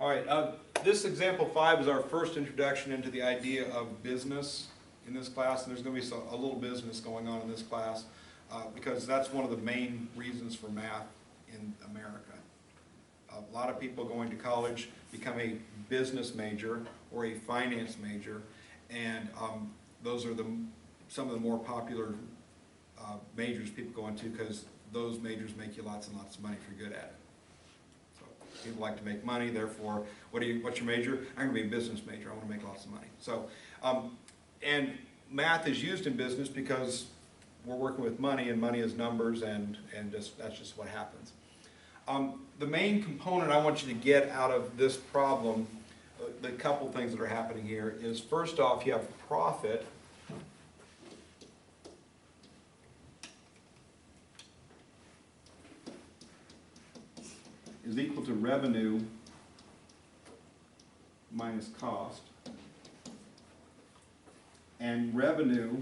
All right, this example 5 is our first introduction into the idea of business in this class, and there's going to be a little business going on in this class because that's one of the main reasons for math in America. A lot of people going to college become a business major or a finance major, and those are some of the more popular majors people go into because those majors make you lots and lots of money if you're good at it. People like to make money, therefore, what's your major? I'm going to be a business major. I want to make lots of money. So, and math is used in business because we're working with money, and money is numbers, and that's just what happens. The main component I want you to get out of this problem, the couple things that are happening here, is first off, you have profit. Is equal to revenue minus cost, and revenue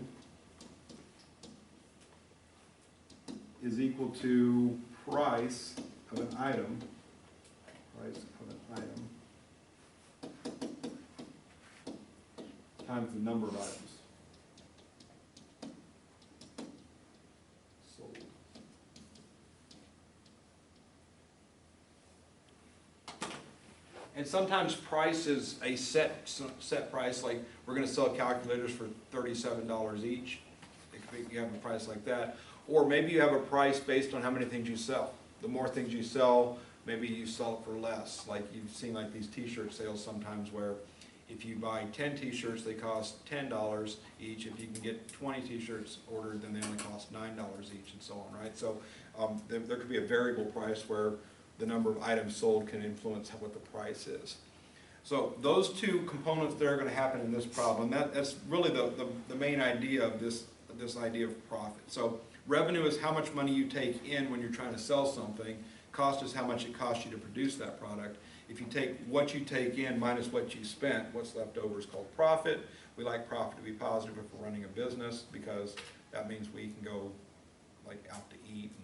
is equal to price of an item, times the number of items sold. And sometimes price is a set price, like we're going to sell calculators for $37 each. You have a price like that. Or maybe you have a price based on how many things you sell. The more things you sell, maybe you sell it for less. Like you've seen like these t-shirt sales sometimes where if you buy 10 t-shirts, they cost $10 each. If you can get 20 t-shirts ordered, then they only cost $9 each, and so on, right? So there could be a variable price where the number of items sold can influence what the price is. So those two components there are going to happen in this problem. That's really the main idea of this idea of profit. So revenue is how much money you take in when you're trying to sell something. Cost is how much it costs you to produce that product. If you take what you take in minus what you spent, what's left over is called profit. We like profit to be positive if we're running a business because that means we can go like out to eat and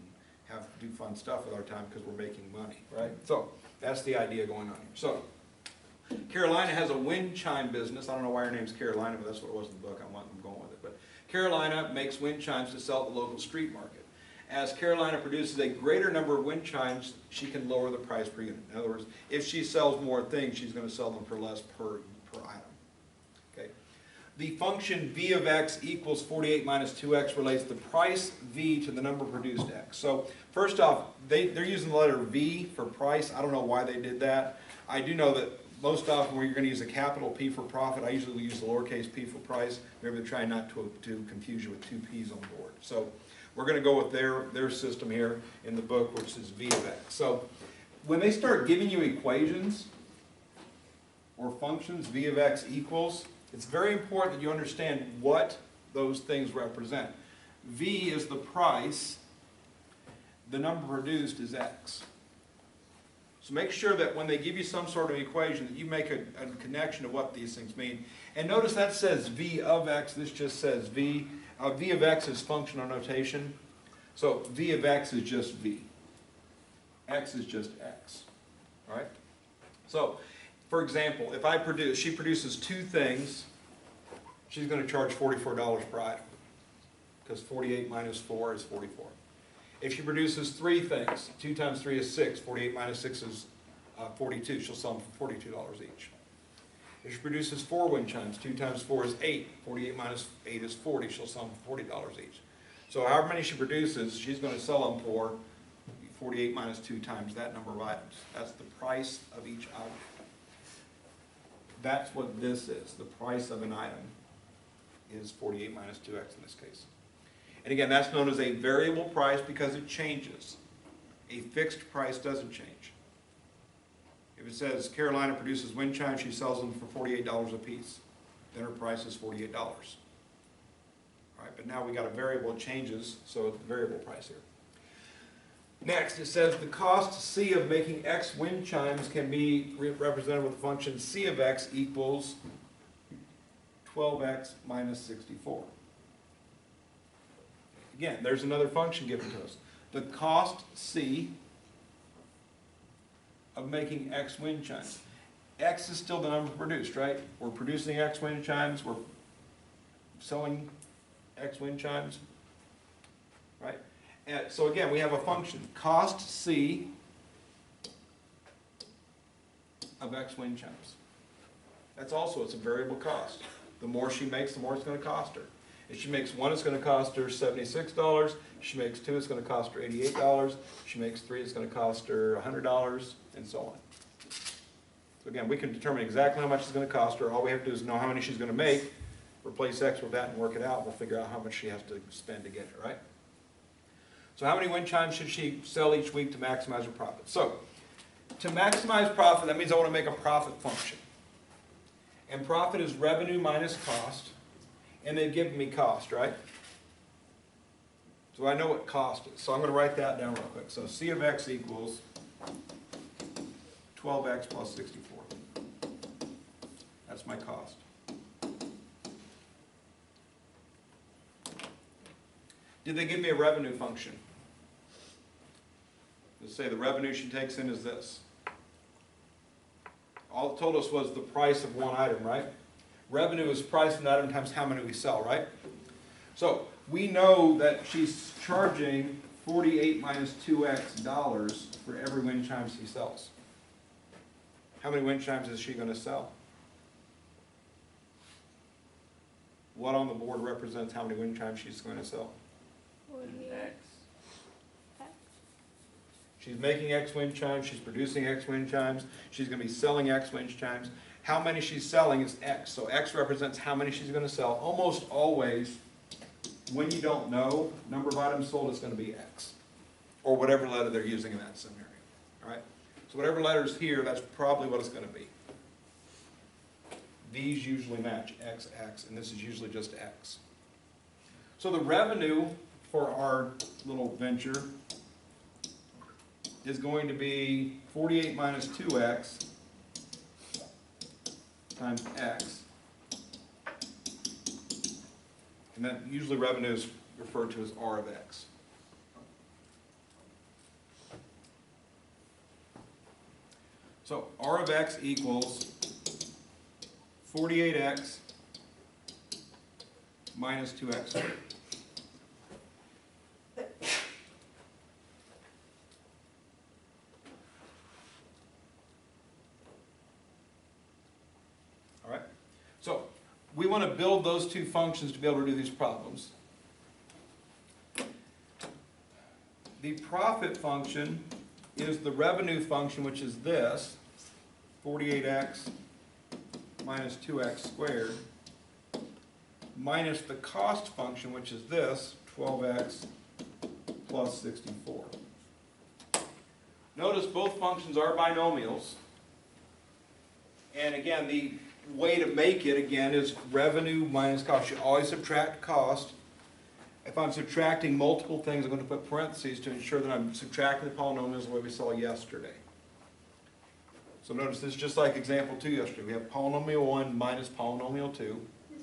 do fun stuff with our time because we're making money, right? So that's the idea going on here. So Carolina has a wind chime business. I don't know why her name's Carolina, but that's what it was in the book. I'm going with it. But Carolina makes wind chimes to sell at the local street market. As Carolina produces a greater number of wind chimes, she can lower the price per unit. In other words, if she sells more things, she's going to sell them for less per item. Okay. The function v of x equals 48 minus 2x relates the price v to the number produced x. So first off, they're using the letter v for price. I don't know why they did that. I do know that most often where you're going to use a capital P for profit, I usually use the lowercase p for price. Maybe they're trying not to confuse you with two p's on board. So we're going to go with their system here in the book, which is v of x. So when they start giving you equations or functions, v of x equals, it's very important that you understand what those things represent. V is the price, the number produced is x. So make sure that when they give you some sort of equation that you make a connection to what these things mean. And notice that says v of x, this just says v. V of x is functional notation. So v of x is just v. X is just x. All right? So, for example, if she produces two things, she's going to charge $44 per item. Because 48 minus 4 is 44. If she produces three things, 2 times 3 is 6, 48 minus 6 is 42. She'll sell them for $42 each. If she produces 4 wind chimes, 2 times 4 is 8, 48 minus 8 is 40. She'll sell them for $40 each. So however many she produces, she's going to sell them for 48 minus 2 times that number of items. That's the price of each item. That's what this is. The price of an item is 48 minus 2x in this case. And again, that's known as a variable price because it changes. A fixed price doesn't change. If it says Carolina produces wind chimes, she sells them for $48 a piece. Then her price is $48. All right, but now we got a variable, it changes, so it's the variable price here. Next, it says the cost C of making X wind chimes can be represented with the function C of X equals 12x minus 64. Again, there's another function given to us. The cost C of making X wind chimes. X is still the number produced, right? We're producing X wind chimes, we're selling X wind chimes, right? And so again, we have a function, cost C of X wind chimes. That's also, it's a variable cost. The more she makes, the more it's going to cost her. If she makes one, it's going to cost her $76. If she makes two, it's going to cost her $88. If she makes three, it's going to cost her $100, and so on. So again, we can determine exactly how much it's going to cost her. All we have to do is know how many she's going to make, replace X with that, and work it out. We'll figure out how much she has to spend to get it, right? So how many wind chimes should she sell each week to maximize her profit? So, to maximize profit, that means I want to make a profit function. And profit is revenue minus cost. And they've given me cost, right? So I know what cost is. So I'm going to write that down real quick. So C of X equals 12X plus 64. That's my cost. Did they give me a revenue function? Let's say the revenue she takes in is this. All it told us was the price of one item, right? Revenue is price of an item times how many we sell, right? So we know that she's charging 48 minus 2x dollars for every wind chime she sells. How many wind chimes is she going to sell? What on the board represents how many wind chimes she's going to sell? 48. X. She's making X wind chimes, she's producing X wind chimes, she's going to be selling X wind chimes. How many she's selling is X. So X represents how many she's going to sell. Almost always, when you don't know, number of items sold is going to be X. Or whatever letter they're using in that scenario. All right? So whatever letter is here, that's probably what it's going to be. These usually match X, X, and this is usually just X. So the revenue for our little venture is going to be 48 minus 2x times x. And that usually revenue is referred to as R of x. So R of x equals 48x minus 2x squared. All right? So we want to build those two functions to be able to do these problems. The profit function is the revenue function, which is this, 48x minus 2x squared, minus the cost function, which is this, 12x plus 64. Notice both functions are binomials. And again, the way to make it, again, is revenue minus cost. You always subtract cost. If I'm subtracting multiple things, I'm going to put parentheses to ensure that I'm subtracting the polynomials the way we saw yesterday. So notice this is just like example 2 yesterday. We have polynomial 1 minus polynomial 2. Mr.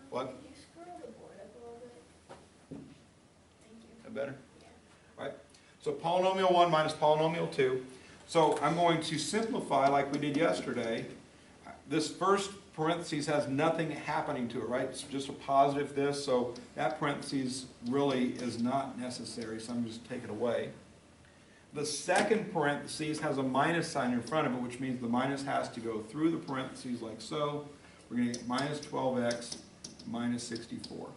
What? Could you scroll the board up a little bit? Thank you. That better? Yeah. Right? So polynomial 1 minus polynomial 2. So I'm going to simplify like we did yesterday. This first parentheses has nothing happening to it, right? It's just a positive this, so that parentheses really is not necessary, so I'm just taking it away. The second parentheses has a minus sign in front of it, which means the minus has to go through the parentheses like so. We're going to get minus 12x minus 64.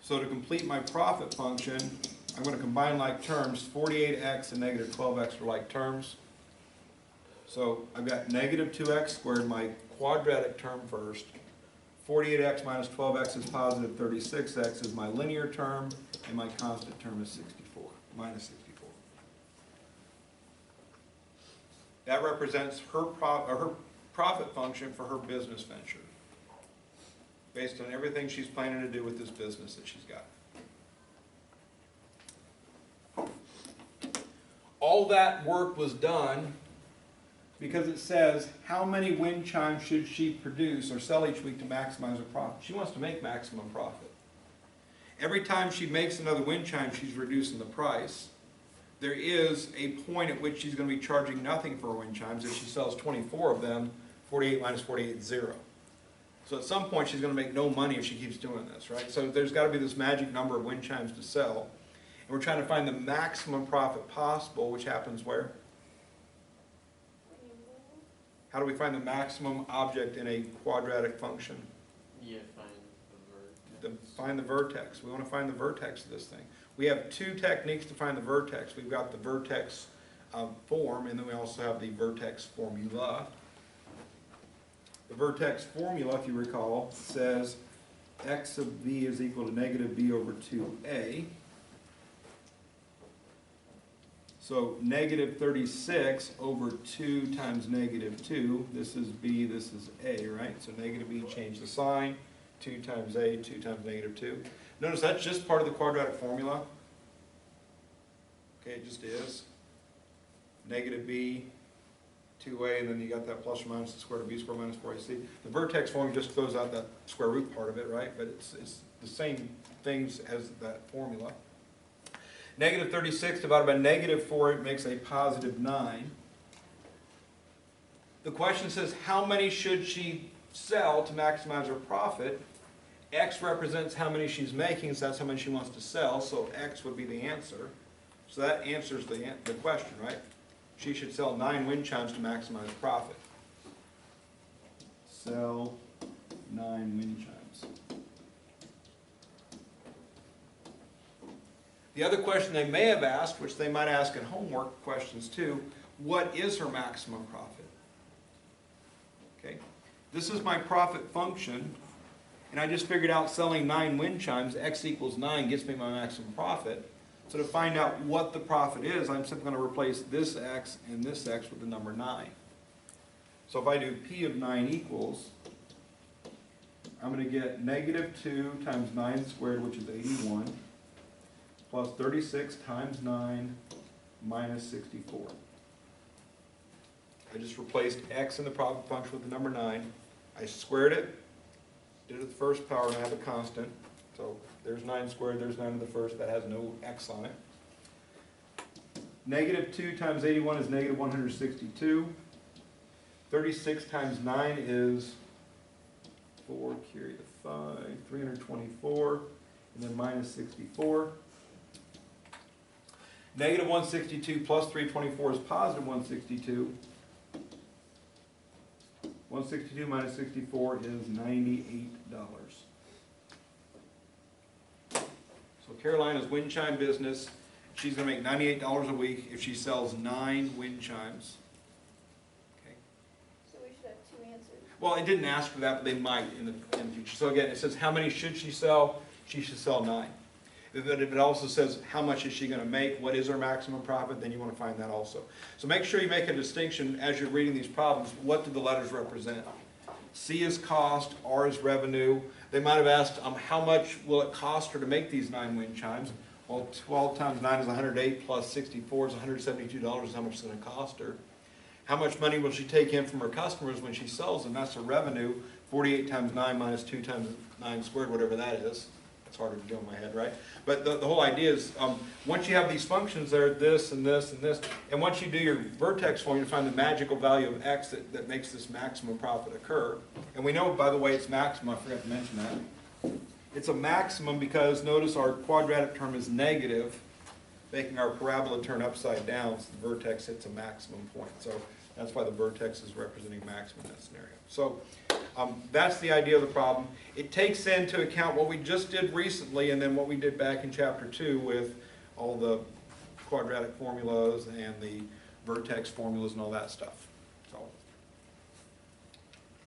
So to complete my profit function, I'm going to combine like terms. 48x and negative 12x are like terms. So I've got negative 2x squared, my quadratic term first. 48x minus 12x is positive 36x is my linear term, and my constant term is 64, minus 64. That represents her profit function for her business venture, based on everything she's planning to do with this business that she's got. All that work was done because it says how many wind chimes should she produce or sell each week to maximize her profit. She wants to make maximum profit. Every time she makes another wind chime, she's reducing the price. there is a point at which she's going to be charging nothing for wind chimes. If she sells 24 of them, 48 minus 48 is 0. So at some point she's going to make no money if she keeps doing this, right? So there's got to be this magic number of wind chimes to sell. And we're trying to find the maximum profit possible, which happens where? How do we find the maximum object in a quadratic function? Yeah, find Find the vertex. We want to find the vertex of this thing. We have two techniques to find the vertex. We've got the vertex form, and then we also have the vertex formula. The vertex formula, if you recall, says x of b is equal to negative b over 2a. So negative 36 over 2 times negative 2, this is b, this is a, right? So negative b, change the sign, 2 times a, 2 times negative 2. Notice that's just part of the quadratic formula. Okay, it just is. Negative b, 2a, and then you got that plus or minus the square root of b squared minus 4ac. The vertex formula just throws out that square root part of it, right? But it's the same things as that formula. Negative 36 divided by negative 4, it makes a positive 9. The question says, how many should she sell to maximize her profit? X represents how many she's making, so that's how many she wants to sell, so X would be the answer. So that answers the question, right? She should sell 9 wind chimes to maximize profit. Sell 9 wind chimes. The other question they may have asked, which they might ask in homework questions too, what is her maximum profit? Okay, this is my profit function, and I just figured out selling 9 wind chimes, x equals 9 gets me my maximum profit. So to find out what the profit is, I'm simply going to replace this x and this x with the number 9. So if I do p of 9 equals, I'm going to get negative 2 times 9 squared, which is 81, plus 36 times 9 minus 64. I just replaced x in the profit function with the number 9. I squared it, did it the first power, and I have a constant. So there's 9 squared, there's 9 to the first, that has no x on it. Negative 2 times 81 is negative 162. 36 times 9 is 4, carry the 5, 324, and then minus 64. Negative 162 plus 324 is positive 162. 162 minus 64 is $98. So Carolina's wind chime business, she's going to make $98 a week if she sells 9 wind chimes. Okay. So we should have 2 answers. Well, it didn't ask for that, but they might in the future. So again, it says how many should she sell? She should sell 9. But if it also says how much is she going to make, what is her maximum profit, then you want to find that also. So make sure you make a distinction as you're reading these problems. What do the letters represent? C is cost, R is revenue. They might have asked how much will it cost her to make these 9 wind chimes. Well, 12 times 9 is 108 plus 64 is $172 is how much it's going to cost her. How much money will she take in from her customers when she sells them? That's her revenue. 48 times 9 minus 2 times 9 squared, whatever that is. It's harder to do in my head, right? But the whole idea is, once you have these functions there, this and this and this, and once you do your vertex form, you find the magical value of x that makes this maximum profit occur. And we know, by the way, it's maximum. I forgot to mention that. It's a maximum because notice our quadratic term is negative, making our parabola turn upside down, so the vertex hits a maximum point. So that's why the vertex is representing maximum in that scenario. So that's the idea of the problem. It takes into account what we just did recently and then what we did back in chapter 2 with all the quadratic formulas and the vertex formulas and all that stuff. So